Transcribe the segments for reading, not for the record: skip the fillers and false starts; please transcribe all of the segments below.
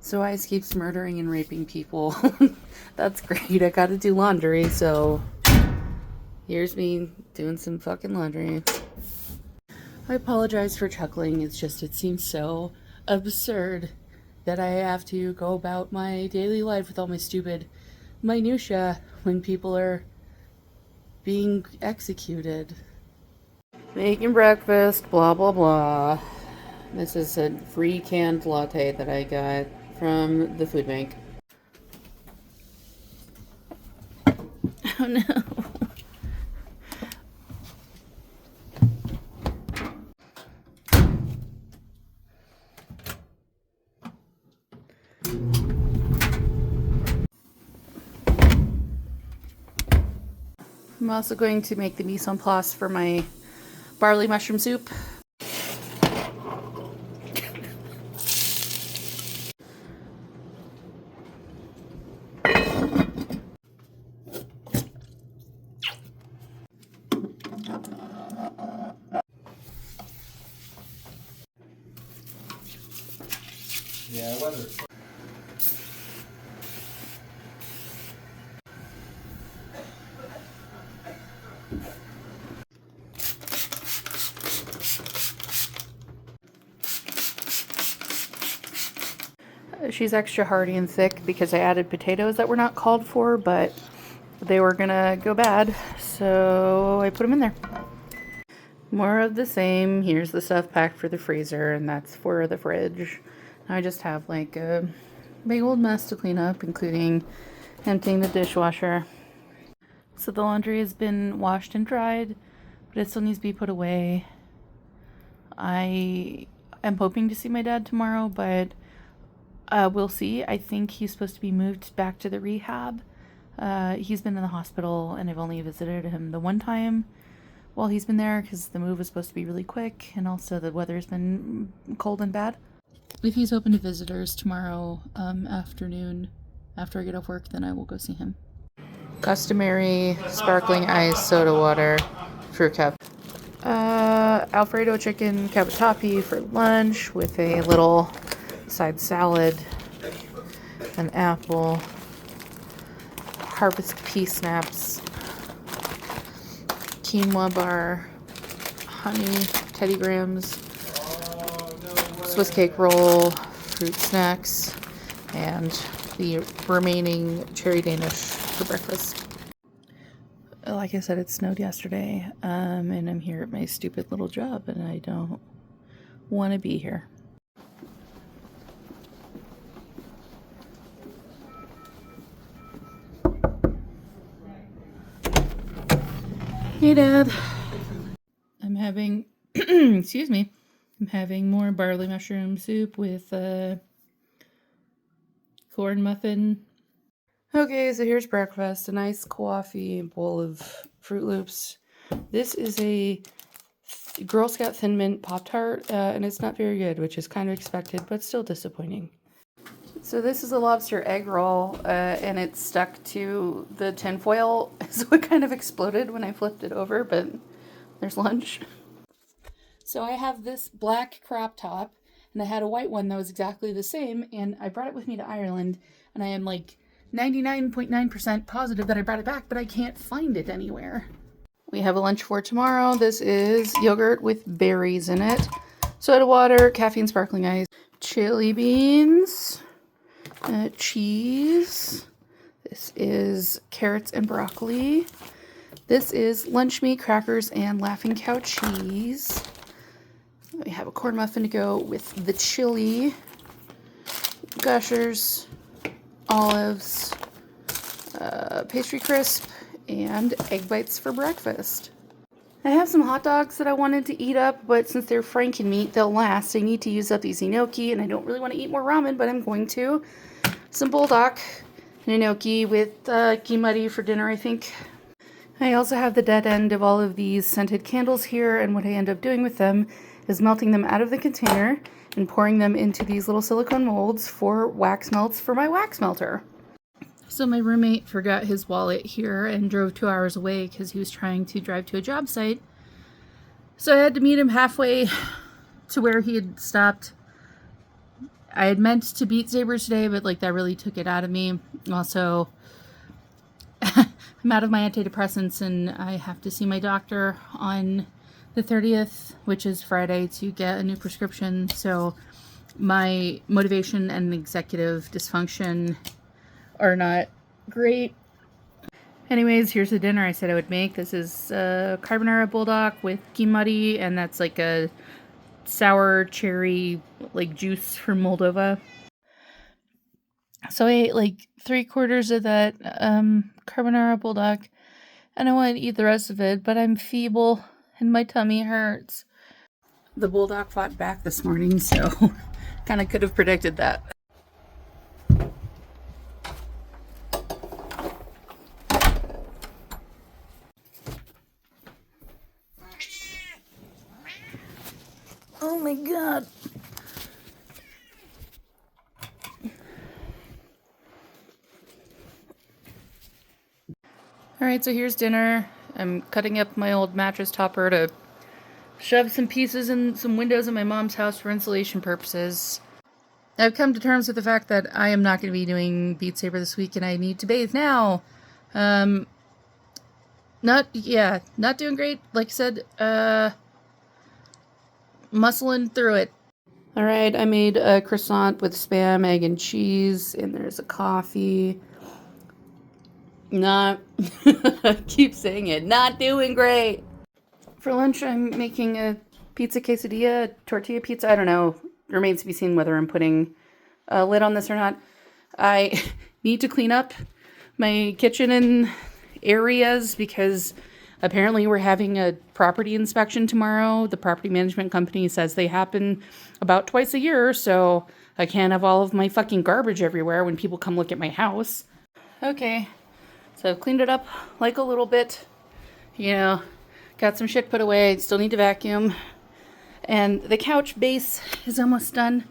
So Ice keeps murdering and raping people. That's great. I gotta do laundry, so here's me doing some fucking laundry. I apologize for chuckling. It's just, it seems so absurd that I have to go about my daily life with all my stupid minutia when people are being executed. Making breakfast, blah blah blah. This is a free canned latte that I got from the food bank. Oh no. I'm also going to make the mise en place for my barley mushroom soup. Yeah, weather. She's extra hearty and thick because I added potatoes that were not called for, but they were gonna go bad, so I put them in there. More of the same. Here's the stuff packed for the freezer, and that's for the fridge. I just have like a big old mess to clean up, including emptying the dishwasher. So the laundry has been washed and dried, but it still needs to be put away. I am hoping to see my dad tomorrow, but we'll see. I think he's supposed to be moved back to the rehab. He's been in the hospital, and I've only visited him the one time while he's been there because the move was supposed to be really quick, and also the weather's been cold and bad. If he's open to visitors tomorrow afternoon after I get off work, then I will go see him. Customary sparkling ice soda water fruit cup. Alfredo chicken cavatappi for lunch with a little side salad, an apple, harvest pea snaps, quinoa bar, honey, Teddy Grahams, Swiss cake roll, fruit snacks, and the remaining cherry Danish for breakfast. Like I said, it snowed yesterday, and I'm here at my stupid little job, and I don't want to be here. Hey, Dad. I'm having, excuse me, I'm having more barley mushroom soup with corn muffin. Okay, so here's breakfast. A nice coffee, a bowl of Fruit Loops. This is a Girl Scout Thin Mint Pop-Tart, and it's not very good, which is kind of expected, but still disappointing. So this is a lobster egg roll, and it's stuck to the tin foil, so it kind of exploded when I flipped it over, but there's lunch. So I have this black crop top, and I had a white one that was exactly the same, and I brought it with me to Ireland, and I am like 99.9% positive that I brought it back, but I can't find it anywhere. We have a lunch for tomorrow. This is yogurt with berries in it, soda water, caffeine sparkling ice, chili beans, cheese. This is carrots and broccoli. This is lunch meat, crackers, and Laughing Cow cheese. We have a corn muffin to go with the chili, Gushers, olives, pastry crisp, and egg bites for breakfast. I have some hot dogs that I wanted to eat up, but since they're Franken meat, they'll last. I need to use up these gnocchi, and I don't really want to eat more ramen, but I'm going to. Some bulldog gnocchi with kimari for dinner, I think. I also have the dead end of all of these scented candles here, and what I end up doing with them is melting them out of the container and pouring them into these little silicone molds for wax melts for my wax melter. So my roommate forgot his wallet here and drove 2 hours away because he was trying to drive to a job site. So I had to meet him halfway to where he had stopped I had meant to Beat Saber today, but like that really took it out of me. Also, I'm out of my antidepressants and I have to see my doctor on the 30th, which is Friday, to get a new prescription. So my motivation and executive dysfunction are not great. Anyways, here's the dinner I said I would make. This is carbonara bulldog with kimari, and that's like a sour cherry like juice from Moldova. So I ate like 3/4 of that carbonara bulldog, and I want to eat the rest of it, but I'm feeble and my tummy hurts. The bulldog fought back this morning, so kind of could have predicted that. Oh my god. Alright, so here's dinner. I'm cutting up my old mattress topper to shove some pieces in some windows in my mom's house for insulation purposes. I've come to terms with the fact that I am not going to be doing Beat Saber this week and I need to bathe now. Not doing great. Like I said, muscling through it. Alright, I made a croissant with Spam, egg, and cheese, and there's a coffee. Keep saying it, not doing great. For lunch, I'm making a pizza quesadilla, tortilla pizza. I don't know. Remains to be seen whether I'm putting a lid on this or not. I need to clean up my kitchen and areas because apparently we're having a property inspection tomorrow. The property management company says they happen about twice a year, so I can't have all of my fucking garbage everywhere when people come look at my house. Okay, so I've cleaned it up like a little bit. You know, got some shit put away. Still need to vacuum. And the couch base is almost done.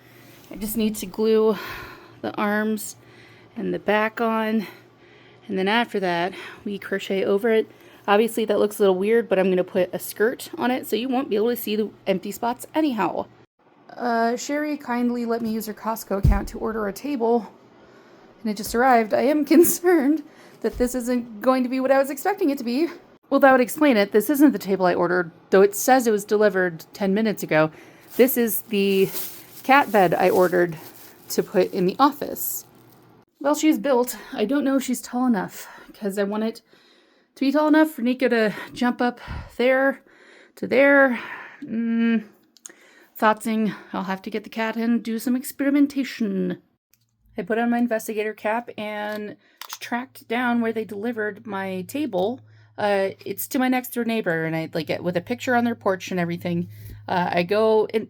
I just need to glue the arms and the back on. And then after that, we crochet over it. Obviously, that looks a little weird, but I'm going to put a skirt on it so you won't be able to see the empty spots anyhow. Sherry kindly let me use her Costco account to order a table, and it just arrived. I am concerned that this isn't going to be what I was expecting it to be. Well, that would explain it. This isn't the table I ordered, though it says it was delivered 10 minutes ago. This is the cat bed I ordered to put in the office. Well, she's built. I don't know if she's tall enough, because I want it to be tall enough for Nico to jump up there to there. Thoughtsing, I'll have to get the cat and do some experimentation. I put on my investigator cap and tracked down where they delivered my table. It's to my next door neighbor, and I like it with a picture on their porch and everything. I go in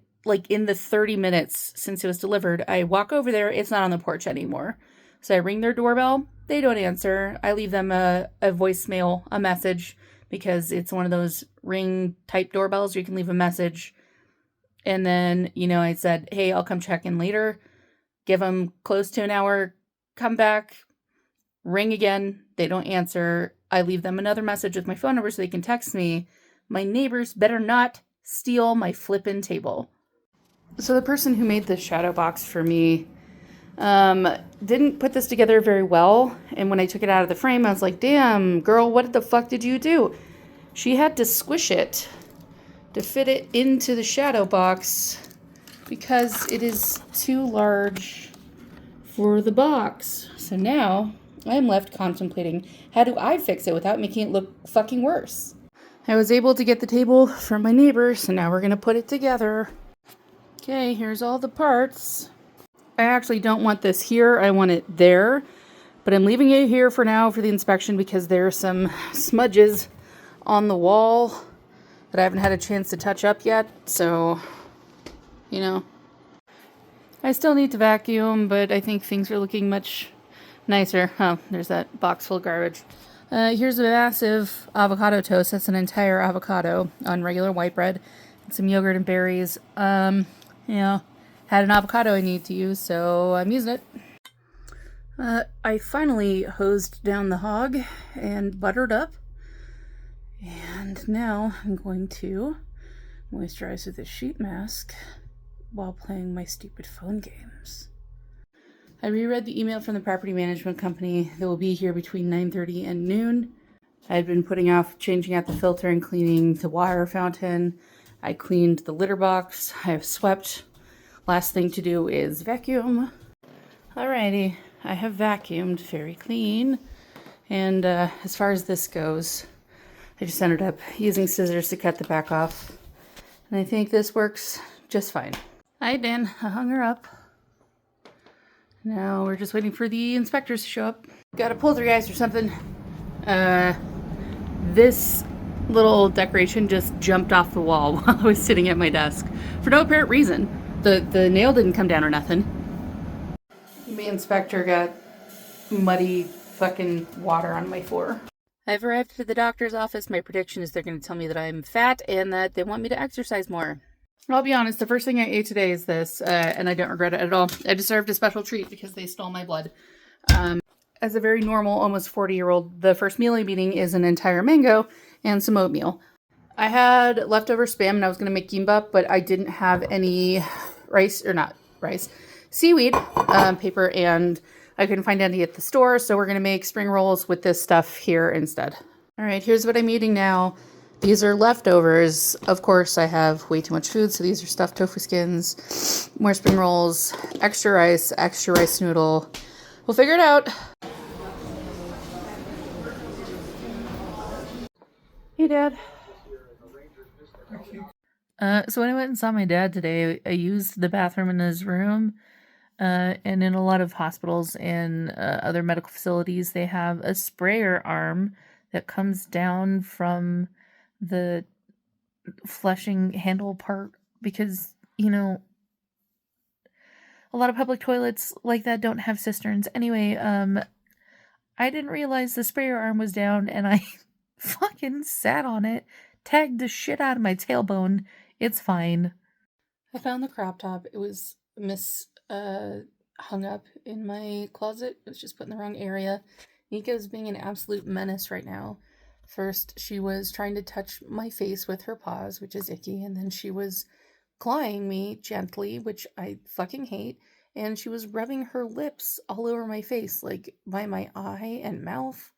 in the 30 minutes since it was delivered. I walk over there. It's not on the porch anymore. So I ring their doorbell. They don't answer. I leave them a voicemail, a message, because it's one of those ring type doorbells where you can leave a message. And then, I said, hey, I'll come check in later. Give them close to an hour. Come back. Ring again. They don't answer. I leave them another message with my phone number so they can text me. My neighbors better not steal my flippin' table. So the person who made this shadow box for me didn't put this together very well. And when I took it out of the frame, I was like, damn, girl, what the fuck did you do? She had to squish it to fit it into the shadow box because it is too large for the box. So now I'm left contemplating, how do I fix it without making it look fucking worse? I was able to get the table from my neighbor, so now we're going to put it together. Okay, here's all the parts. I actually don't want this here. I want it there. But I'm leaving it here for now for the inspection because there are some smudges on the wall that I haven't had a chance to touch up yet. So, I still need to vacuum, but I think things are looking much nicer. Oh, there's that box full of garbage. Here's a massive avocado toast. That's an entire avocado on regular white bread. And some yogurt and berries. Had an avocado I need to use, so I'm using it. I finally hosed down the hog and buttered up. And now I'm going to moisturize with a sheet mask while playing my stupid phone games. I reread the email from the property management company that will be here between 9:30 and noon. I've been putting off changing out the filter and cleaning the water fountain. I cleaned the litter box. I have swept. Last thing to do is vacuum. Alrighty, I have vacuumed very clean. And as far as this goes, I just ended up using scissors to cut the back off. And I think this works just fine. Hi, Dan. I hung her up. Now we're just waiting for the inspectors to show up. Got a poltergeist or something. This little decoration just jumped off the wall while I was sitting at my desk for no apparent reason. The nail didn't come down or nothing. The inspector got muddy fucking water on my floor. I've arrived at the doctor's office. My prediction is they're going to tell me that I'm fat and that they want me to exercise more. I'll be honest, the first thing I ate today is this, and I don't regret it at all. I deserved a special treat because they stole my blood. As a very normal, almost 40-year-old, the first meal I'm eating is an entire mango and some oatmeal. I had leftover Spam and I was going to make kimbap, but I didn't have any seaweed paper, and I couldn't find any at the store, so we're going to make spring rolls with this stuff here instead. All right, here's what I'm eating now. These are leftovers. Of course, I have way too much food, so these are stuffed tofu skins, more spring rolls, extra rice noodle. We'll figure it out. Hey, Dad. So when I went and saw my dad today, I used the bathroom in his room. And in a lot of hospitals and other medical facilities, they have a sprayer arm that comes down from the flushing handle part because, you know, a lot of public toilets like that don't have cisterns. Anyway, I didn't realize the sprayer arm was down, and I fucking sat on it, tagged the shit out of my tailbone. It's fine. I found the crop top. It was hung up in my closet. It was just put in the wrong area. Nika's being an absolute menace right now. First, she was trying to touch my face with her paws, which is icky, and then she was clawing me gently, which I fucking hate, and she was rubbing her lips all over my face, like by my eye and mouth.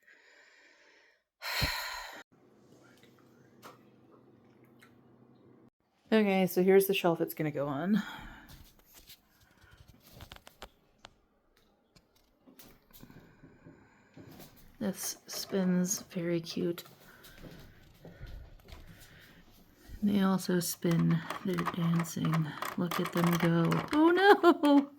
Okay, so here's the shelf it's gonna go on. This spins very cute. They also spin. They're dancing. Look at them go. Oh no!